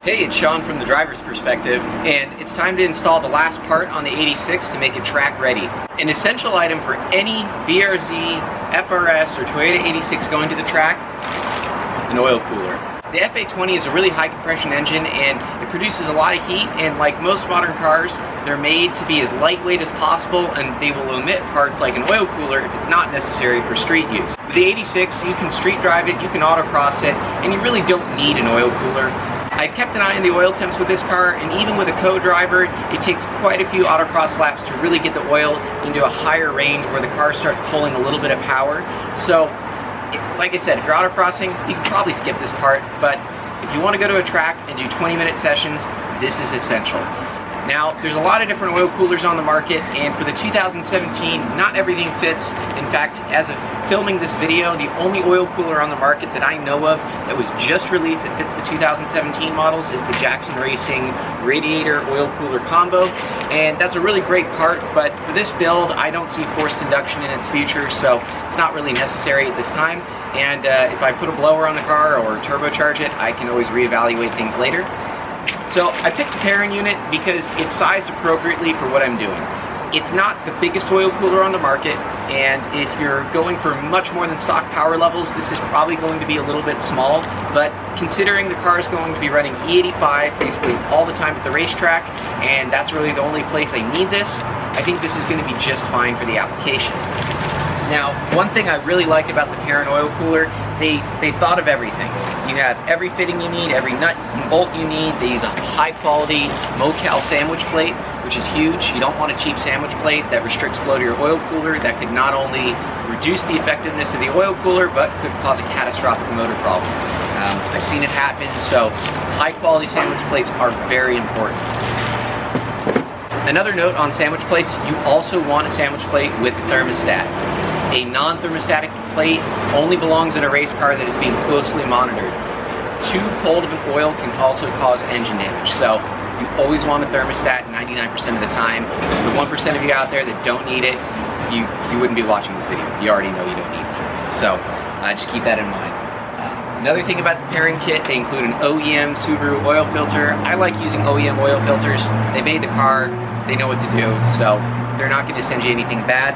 Hey, it's Sean from the driver's perspective, and it's time to install the last part on the 86 to make it track ready. An essential item for any BRZ, FRS, or Toyota 86 going to the track, an oil cooler. The FA20 is a really high compression engine and it produces a lot of heat, and like most modern cars, they're made to be as lightweight as possible, and they will omit parts like an oil cooler if it's not necessary for street use. With the 86, you can street drive it, you can autocross it, and you really don't need an oil cooler. I kept an eye on the oil temps with this car, and even with a co-driver, it takes quite a few autocross laps to really get the oil into a higher range where the car starts pulling a little bit of power. So, like I said, if you're autocrossing, you can probably skip this part, but if you want to go to a track and do 20-minute sessions, this is essential. Now, there's a lot of different oil coolers on the market, and for the 2017, not everything fits. In fact, as of filming this video, the only oil cooler on the market that I know of that was just released that fits the 2017 models is the Jackson Racing Radiator Oil Cooler Combo, and that's a really great part, but for this build, I don't see forced induction in its future, so it's not really necessary at this time. And if I put a blower on the car or turbocharge it, I can always reevaluate things later. So I picked the Perrin unit because it's sized appropriately for what I'm doing. It's not the biggest oil cooler on the market, and if you're going for much more than stock power levels, this is probably going to be a little bit small, but considering the car is going to be running E85 basically all the time at the racetrack, and that's really the only place I need this, I think this is going to be just fine for the application. Now, one thing I really like about the Perrin oil cooler, they thought of everything. You have every fitting you need, every nut and bolt you need. They use a high quality Mocal sandwich plate, which is huge. You don't want a cheap sandwich plate that restricts flow to your oil cooler. That could not only reduce the effectiveness of the oil cooler, but could cause a catastrophic motor problem. I've seen it happen, so high quality sandwich plates are very important. Another note on sandwich plates, you also want a sandwich plate with a thermostat. A non-thermostatic plate only belongs in a race car that is being closely monitored. Too cold of an oil can also cause engine damage, so you always want a thermostat 99% of the time. The 1% of you out there that don't need it, you wouldn't be watching this video. You already know you don't need it. So just keep that in mind. Another thing about the Perrin kit, they include an Oem Subaru Oil Filter. I like using Oem oil filters. They made the car, they know what to do, so they're not going to send you anything bad.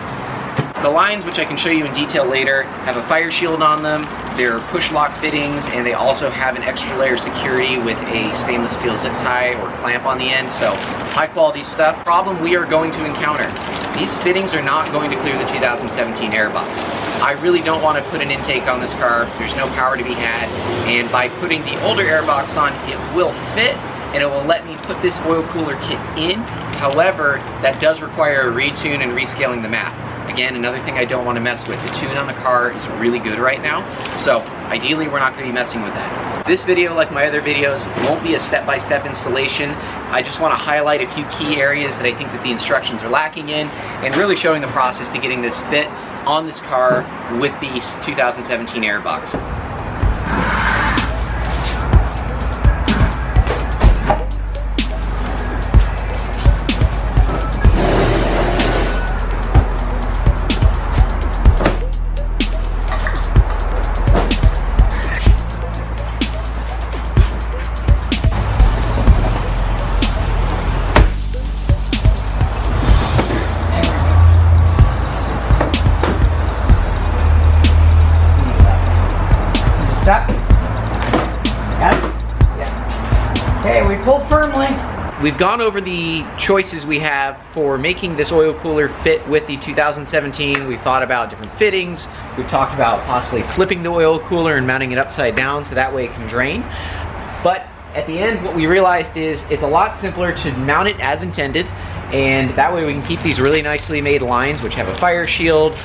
The lines, which I can show you in detail later, have a fire shield on them. They're push lock fittings, and they also have an extra layer of security with a stainless steel zip tie or clamp on the end, so high quality stuff. Problem we are going to encounter. These fittings are not going to clear the 2017 airbox. I really don't want to put an intake on this car. There's no power to be had, and by putting the older airbox on, it will fit, and it will let me put this oil cooler kit in. However, that does require a retune and rescaling the math. Again, another thing I don't want to mess with. The tune on the car is really good right now, so ideally we're not going to be messing with that. This video, like my other videos, won't be a step-by-step installation. I just want to highlight a few key areas that I think that the instructions are lacking in, and really showing the process to getting this fit on this car with the 2017 airbox. Stop. Got it? Yeah. Okay, we pulled firmly. We've gone over the choices we have for making this oil cooler fit with the 2017. We've thought about different fittings. We've talked about possibly flipping the oil cooler and mounting it upside down so that way it can drain. But at the end, what we realized is it's a lot simpler to mount it as intended, and that way we can keep these really nicely made lines, which have a fire shield.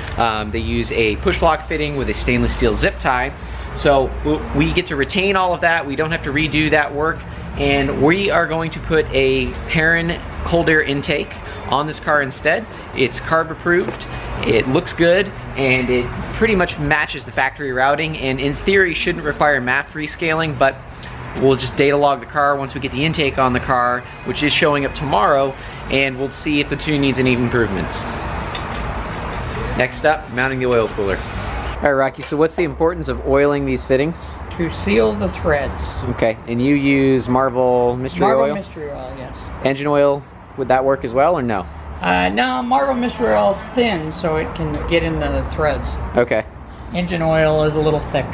They use a push lock fitting with a stainless steel zip tie. So we get to retain all of that. We don't have to redo that work, and we are going to put a Perrin cold air intake on this car instead. It's carb approved, it looks good, and it pretty much matches the factory routing, and in theory shouldn't require MAF rescaling, but we'll just data log the car once we get the intake on the car, which is showing up tomorrow, and we'll see if the tune needs any improvements. Next up, mounting the oil cooler. All right, Rocky, so what's the importance of oiling these fittings? To seal the threads. Okay, and you use Marvel Mystery Oil? Marvel Mystery Oil, yes. Engine oil, would that work as well or no? No, Marvel Mystery Oil is thin, so it can get in the threads. Okay. Engine oil is a little thick.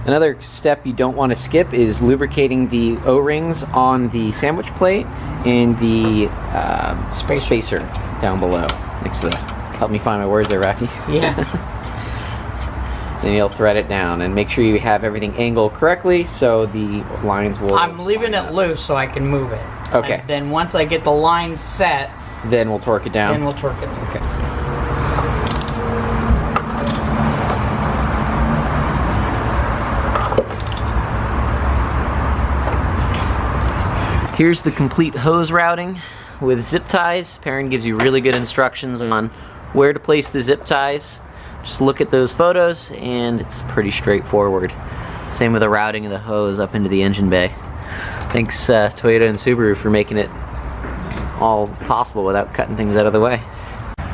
Another step you don't want to skip is lubricating the O-rings on the sandwich plate and the spacer down below. Next to the, help me find my words there, Rocky. Yeah. Then you'll thread it down and make sure you have everything angled correctly so the lines will... I'm leaving it loose so I can move it. Okay. And then once I get the line set... Then we'll torque it down? Then we'll torque it. Okay. Here's the complete hose routing with zip ties. Perrin gives you really good instructions on where to place the zip ties. Just look at those photos and it's pretty straightforward. Same with the routing of the hose up into the engine bay. Thanks Toyota and Subaru for making it all possible without cutting things out of the way.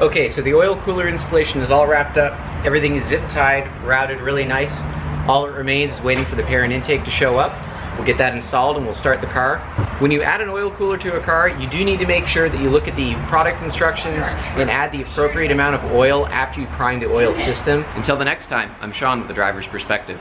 Okay, so the oil cooler installation is all wrapped up. Everything is zip tied, routed really nice. All it remains is waiting for the Perrin intake to show up. We'll get that installed and we'll start the car. When you add an oil cooler to a car, you do need to make sure that you look at the product instructions and add the appropriate amount of oil after you prime the oil system. Until the next time, I'm Sean with the Driver's Perspective.